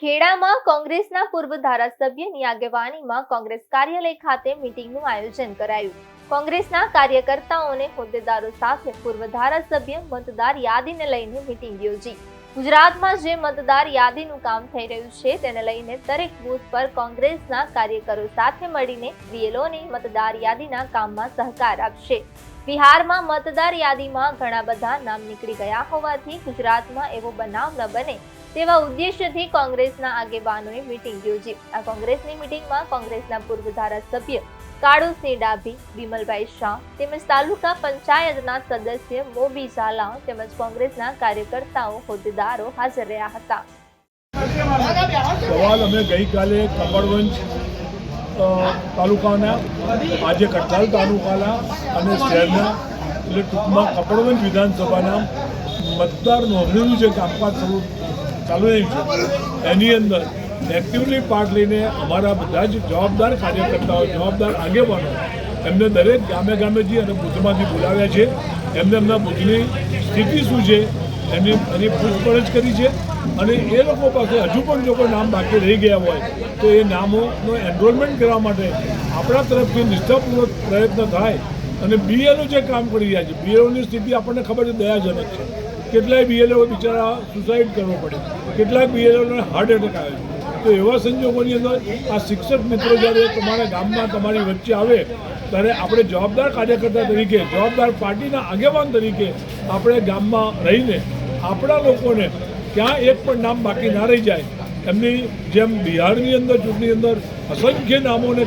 ખેડામાં કોંગ્રેસના પૂર્વ ધારાસભ્યની આગેવાનીમાં કોંગ્રેસ કાર્યાલય ખાતે મીટિંગનું આયોજન કરાયું। કોંગ્રેસના કાર્યકર્તાઓને હોદ્દેદારો સાથે પૂર્વ ધારાસભ્ય મતદાર યાદીને લઈને મીટિંગ યોજી। ગુજરાતમાં જે મતદાર યાદીનું કામ થઈ રહ્યું છે તેને લઈને દરેક બૂથ પર કોંગ્રેસના કાર્યકરો સાથે મળીને બીએલઓની મતદાર યાદીના કામમાં સહકાર આપશે। બિહારમાં મતદાર યાદીમાં ઘણા બધા નામ નીકળી ગયા હોવાથી ગુજરાતમાં એવો બનાવ ન બને તેવા ઉદ્દેશ્યથી કોંગ્રેસના આગેવાનોએ મીટિંગ યોજી। આ કોંગ્રેસની મીટિંગમાં કોંગ્રેસના પૂર્વ ધારાસભ્ય કાળુસિંહ ડાભી, વિમલભાઈ શાહ તેમજ તાલુકા પંચાયતના સદસ્ય મોબી ઝાલા તેમજ કોંગ્રેસના કાર્યકર્તાઓ હોદ્દેદારો હાજર રહ્યા હતા। સવાલ અમે ગઈકાલે કપડવંજ તાલુકાના, આજે કઠલાલ તાલુકાના અને શહેરના એટલે ટૂંકમાં કપડવંજ વિધાનસભાના મતદાર નોંધણીનું જે કામકાજ ચાલુ રહ્યું છે એની અંદર એક્ટિવલી પાર્ટ લઈને અમારા બધા જ જવાબદાર કાર્યકર્તાઓ, જવાબદાર આગેવાનો એમને દરેક ગામે ગામે જઈ અને બૂથમાંથી બોલાવ્યા છે। એમને એમના બૂથની સ્થિતિ શું છે એની પૂછપરછ કરી છે અને એ લોકો પાસે હજુ પણ જો કોઈ નામ બાકી રહી ગયા હોય તો એ નામોનો એનરોલમેન્ટ કરવા માટે આપણા તરફથી નિષ્ઠાપૂર્વક પ્રયત્ન થાય। અને બીએલઓ જે કામ કરી રહ્યા છે, બીએલઓની સ્થિતિ આપણને ખબર છે દયાજનક છે। કેટલાય બીએલઓ બિચારા સુસાઇડ કરવો પડે, કેટલાક બીએલઓને હાર્ટ એટેક આવે છે। તો એવા સંજોગોની અંદર આ શિક્ષક મિત્રો જ્યારે તમારા ગામમાં તમારી વચ્ચે આવે ત્યારે આપણે જવાબદાર કાર્યકર્તા તરીકે, જવાબદાર પાર્ટીના આગેવાન તરીકે આપણે ગામમાં રહીને આપણા લોકોને ક્યાં એક પણ નામ બાકી ના રહી જાય, એમની જેમ બિહારની અંદર ચૂંટણી અંદર અસંખ્ય નામોને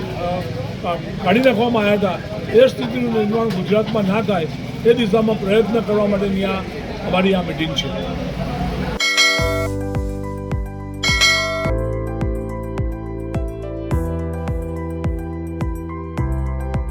કાઢી નાખવામાં આવ્યા હતા એ સ્થિતિનું નિર્માણ ગુજરાતમાં ના થાય એ દિશામાં પ્રયત્ન કરવા માટેની અમારી આ મિટિંગ છે।